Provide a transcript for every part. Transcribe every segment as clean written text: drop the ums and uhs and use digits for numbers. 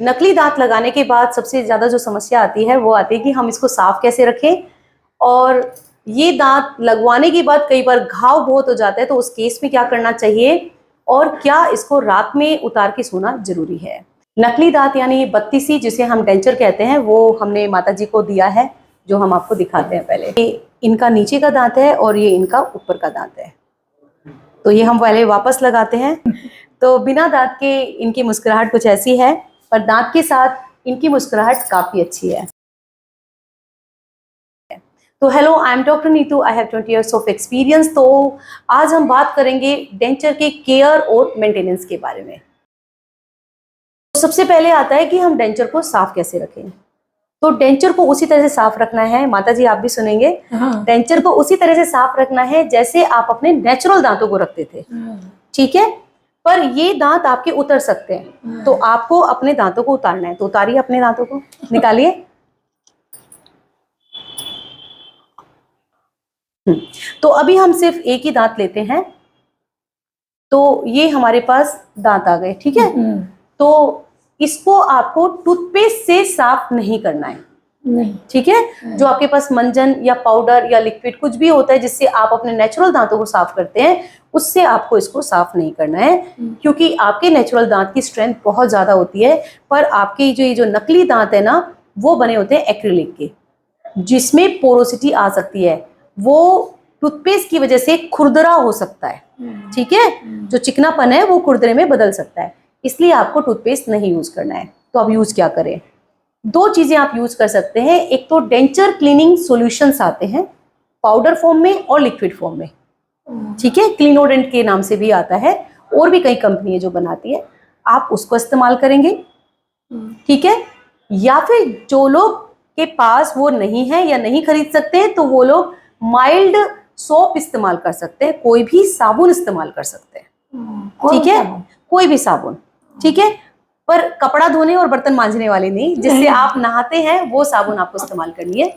नकली दांत लगाने के बाद सबसे ज्यादा जो समस्या आती है वो आती है कि हम इसको साफ कैसे रखें, और ये दांत लगवाने के बाद कई बार घाव बहुत हो जाता है, तो उस केस में क्या करना चाहिए, और क्या इसको रात में उतार के सोना जरूरी है। नकली दांत यानी बत्तीसी, जिसे हम डेंचर कहते हैं, वो हमने माता जी को दिया है, जो हम आपको दिखाते हैं। पहले ये इनका नीचे का दांत है और ये इनका ऊपर का दांत है, तो ये हम पहले वापस लगाते हैं। तो बिना दांत के इनकी मुस्कुराहट कुछ ऐसी है, पर दांत के साथ इनकी मुस्कुराहट काफी अच्छी है। तो hello, I am doctor Neetu, I have 20 years of experience. तो आज हम बात करेंगे डेंचर के केयर और मेंटेनेंस के बारे में। तो सबसे पहले आता है कि हम डेंचर को साफ कैसे रखें। तो डेंचर को उसी तरह से साफ रखना है, माता जी आप भी सुनेंगे। डेंचर को उसी तरह से साफ रखना है जैसे आप अपने नेचुरल दांतों को रखते थे, ठीक है। पर ये दांत आपके उतर सकते हैं, तो आपको अपने दांतों को उतारना है। तो उतारिए अपने दांतों को, निकालिए। तो अभी हम सिर्फ एक ही दांत लेते हैं। तो ये हमारे पास दांत आ गए, ठीक है। तो इसको आपको टूथपेस्ट से साफ नहीं करना है, नहीं, ठीक है। जो आपके पास मंजन या पाउडर या लिक्विड कुछ भी होता है जिससे आप अपने नेचुरल दांतों को साफ करते हैं, उससे आपको इसको साफ नहीं करना है, क्योंकि आपके नेचुरल दांत की स्ट्रेंथ बहुत ज्यादा होती है। पर आपके जो नकली दांत है ना, वो बने होते हैं एक्रिलिक के, जिसमें पोरोसिटी आ सकती है। वो टूथपेस्ट की वजह से खुरदरा हो सकता है, ठीक है। जो चिकनापन है वो खुरदरे में बदल सकता है, इसलिए आपको टूथपेस्ट नहीं यूज करना है। तो आप यूज क्या करें? दो चीजें आप यूज कर सकते हैं। एक तो डेंचर क्लीनिंग सॉल्यूशंस आते हैं पाउडर फॉर्म में और लिक्विड फॉर्म में, ठीक है। क्लीनोडेंट के नाम से भी आता है, और भी कई कंपनी है जो बनाती है। आप उसको इस्तेमाल करेंगे, ठीक है। या फिर जो लोग के पास वो नहीं है या नहीं खरीद सकते हैं, तो वो लोग माइल्ड सोप इस्तेमाल कर सकते हैं, कोई भी साबुन इस्तेमाल कर सकते हैं, ठीक है। कोई भी साबुन, ठीक है। पर कपड़ा धोने और बर्तन मांजने वाले नहीं, जिससे आप नहाते हैं वो साबुन आपको इस्तेमाल करनी है।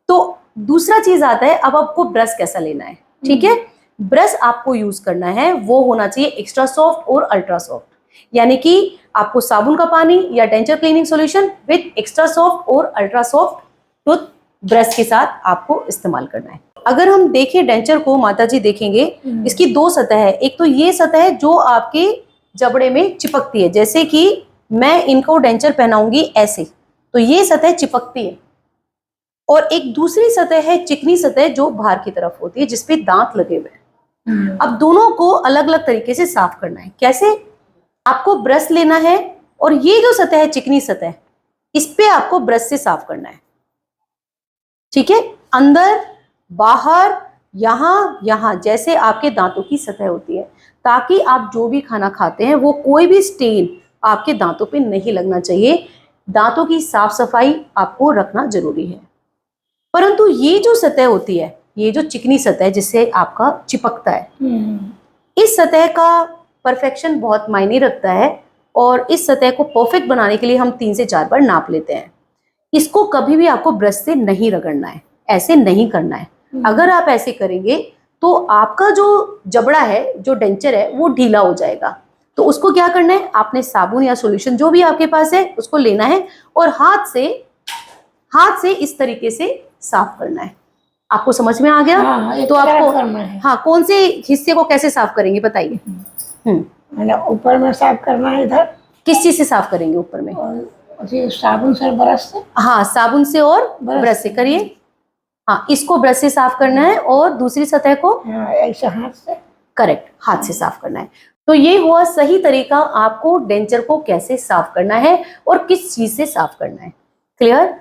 तो दूसरा चीज आता है, अब आपको ब्रश कैसा लेना है, ठीक है। ब्रश आपको यूज करना है, वो होना चाहिए एक्स्ट्रा सॉफ्ट और अल्ट्रा सॉफ्ट, यानी कि आपको साबुन का पानी या denture cleaning solution with extra soft और अल्ट्रा सॉफ्ट टूथ ब्रश के साथ आपको इस्तेमाल करना है। अगर हम देखें डेंचर को, माता जी देखेंगे, इसकी दो सतह है। एक तो ये सतह है जो आपके जबड़े में चिपकती है, जैसे कि मैं इनको डेंचर पहनाऊंगी ऐसे, तो ये सतह चिपकती है। और एक दूसरी सतह है चिकनी सतह, जो बाहर की तरफ होती है, जिसपे दांत लगे हुए हैं। अब दोनों को अलग अलग तरीके से साफ करना है। कैसे? आपको ब्रश लेना है, और ये जो सतह है चिकनी सतह, इस पे आपको ब्रश से साफ करना है, ठीक है। अंदर बाहर यहां यहां, जैसे आपके दांतों की सतह होती है, ताकि आप जो भी खाना खाते हैं वो कोई भी स्टेन आपके दांतों पे नहीं लगना चाहिए। दांतों की साफ सफाई आपको रखना जरूरी है। परंतु ये जो सतह होती है, ये जो चिकनी सतह जिससे आपका चिपकता है, इस सतह का परफेक्शन बहुत मायने रखता है, और इस सतह को परफेक्ट बनाने के लिए हम 3 से 4 बार नाप लेते हैं। इसको कभी भी आपको ब्रश से नहीं रगड़ना है, ऐसे नहीं करना है। अगर आप ऐसे करेंगे तो आपका जो जबड़ा है, जो डेंचर है, वो ढीला हो जाएगा। तो उसको क्या करना है, आपने साबुन या सॉल्यूशन जो भी आपके पास है उसको लेना है, और हाथ से इस तरीके से साफ करना है। आपको समझ में आ गया? हाँ, तो आपको करना है। हाँ, कौन से हिस्से को कैसे साफ करेंगे बताइए। मैंने ऊपर में साफ करना है, इधर किस चीज से साफ करेंगे ऊपर में? साबुन से, ब्रश से। हाँ, साबुन से और ब्रश से करिए। हाँ, इसको ब्रश से साफ करना है, और दूसरी सतह को ऐसे हाथ से, करेक्ट, हाथ से साफ करना है। तो ये हुआ सही तरीका आपको डेंचर को कैसे साफ करना है और किस चीज से साफ करना है। क्लियर?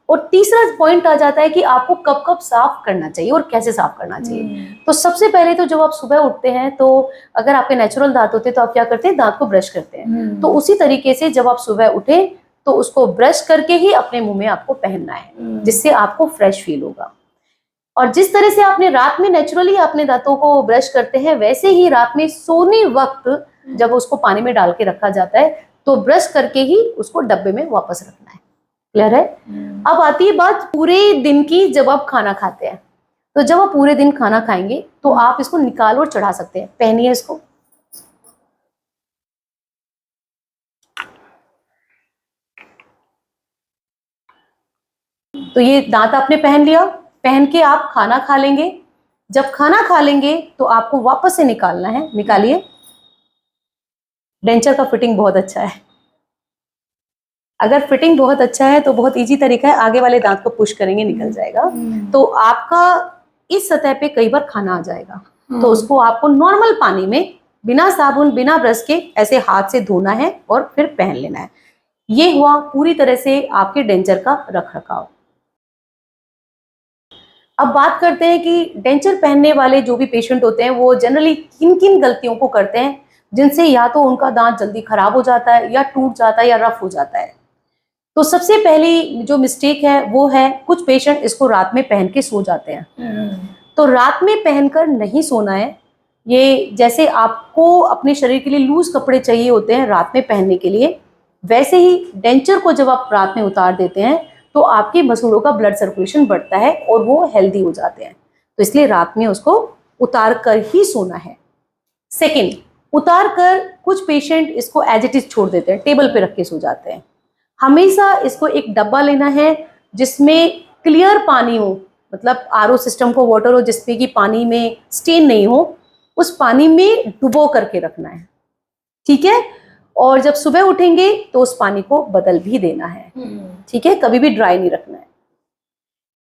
और तीसरा पॉइंट आ जाता है कि आपको कब कब साफ करना चाहिए और कैसे साफ करना चाहिए। तो सबसे पहले तो जब आप सुबह उठते हैं, तो अगर आपके नेचुरल दांत होते हैं तो आप क्या करते हैं, दांत को ब्रश करते हैं। तो उसी तरीके से जब आप सुबह उठे तो उसको ब्रश करके ही अपने मुंह में आपको पहनना है, जिससे आपको फ्रेश फील होगा। और जिस तरह से आपने रात में नेचुरली अपने दांतों को ब्रश करते हैं, वैसे ही रात में सोने वक्त जब उसको पानी में डाल के रखा जाता है, तो ब्रश करके ही उसको डब्बे में वापस रखना है। क्लियर है? अब आती है बात पूरे दिन की। जब आप खाना खाते हैं, तो जब आप पूरे दिन खाना खाएंगे तो आप इसको निकाल और चढ़ा सकते हैं। पहनिए इसको। तो ये दांत आपने पहन लिया, पहन के आप खाना खा लेंगे। जब खाना खा लेंगे तो आपको वापस से निकालना है, निकालिए। डेंचर का फिटिंग बहुत अच्छा है। अगर फिटिंग बहुत अच्छा है तो बहुत इजी तरीका है, आगे वाले दांत को पुश करेंगे निकल जाएगा। तो आपका इस सतह पे कई बार खाना आ जाएगा, तो उसको आपको नॉर्मल पानी में बिना साबुन बिना ब्रश के ऐसे हाथ से धोना है और फिर पहन लेना है। ये हुआ पूरी तरह से आपके डेंचर का रख रखाव। अब बात करते हैं कि डेंचर पहनने वाले जो भी पेशेंट होते हैं वो जनरली किन किन गलतियों को करते हैं, जिनसे या तो उनका दांत जल्दी खराब हो जाता है, या टूट जाता है, या रफ हो जाता है। तो सबसे पहली जो मिस्टेक है वो है, कुछ पेशेंट इसको रात में पहन के सो जाते हैं। तो रात में पहनकर नहीं सोना है। ये जैसे आपको अपने शरीर के लिए लूज कपड़े चाहिए होते हैं रात में पहनने के लिए, वैसे ही डेंचर को जब आप रात में उतार देते हैं तो आपकी मसूड़ों का ब्लड सर्कुलेशन बढ़ता है और वो हेल्दी हो जाते हैं। तो इसलिए रात में उसको उतार कर ही सोना है। सेकेंड, उतार कर कुछ पेशेंट इसको एज इट इज छोड़ देते हैं, टेबल पे रख के सो जाते हैं। हमेशा इसको एक डब्बा लेना है जिसमें क्लियर पानी हो, मतलब आरओ सिस्टम को वाटर हो जिसमें कि पानी में स्टेन नहीं हो, उस पानी में डुबो करके रखना है, ठीक है। और जब सुबह उठेंगे तो उस पानी को बदल भी देना है, ठीक है, कभी भी ड्राई नहीं रखना है।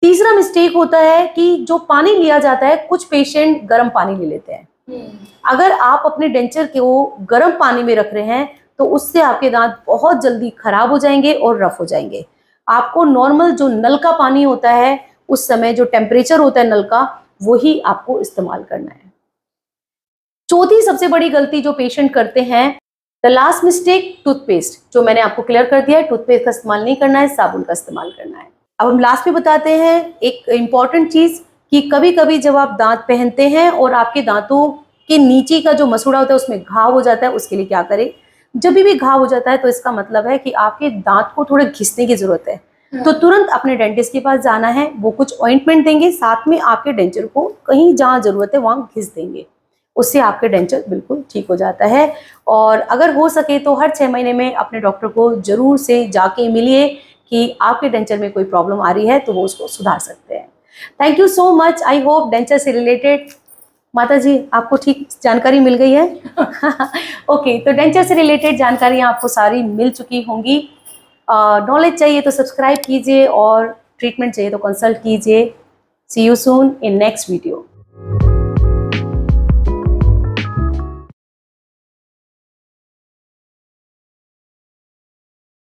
तीसरा मिस्टेक होता है कि जो पानी लिया जाता है, कुछ पेशेंट गर्म पानी ले लेते हैं। अगर आप अपने डेंचर को गर्म पानी में रख रहे हैं तो उससे आपके दांत बहुत जल्दी खराब हो जाएंगे और रफ हो जाएंगे। आपको नॉर्मल जो नल का पानी होता है, उस समय जो टेम्परेचर होता है नल का, वही आपको इस्तेमाल करना है। चौथी सबसे बड़ी गलती जो पेशेंट करते हैं, द लास्ट मिस्टेक, टूथपेस्ट, जो मैंने आपको क्लियर कर दिया है, टूथपेस्ट का इस्तेमाल नहीं करना है, साबुन का इस्तेमाल करना है। अब हम लास्ट में बताते हैं एक इंपॉर्टेंट चीज कि कभी कभी जब आप दांत पहनते हैं और आपके दांतों के नीचे का जो मसूड़ा होता है उसमें घाव हो जाता है, उसके लिए क्या करें। जब भी घाव हो जाता है तो इसका मतलब है कि आपके दांत को थोड़े घिसने की जरूरत है, तो तुरंत अपने डेंटिस्ट के पास जाना है। वो कुछ ऑइंटमेंट देंगे, साथ में आपके डेंचर को कहीं जहां जरूरत है वहां घिस देंगे, उससे आपके डेंचर बिल्कुल ठीक हो जाता है। और अगर हो सके तो हर 6 महीने में अपने डॉक्टर को जरूर से जाके मिलिए कि आपके डेंचर में कोई प्रॉब्लम आ रही है तो वो उसको सुधार सकते हैं। Thank you so much. I hope denture से रिलेटेड माता जी आपको ठीक जानकारी मिल गई है। ओके, तो डेंचर से रिलेटेड जानकारियाँ आपको सारी मिल चुकी होंगी। नॉलेज चाहिए तो सब्सक्राइब कीजिए और ट्रीटमेंट चाहिए तो कंसल्ट कीजिए। See you soon in next video.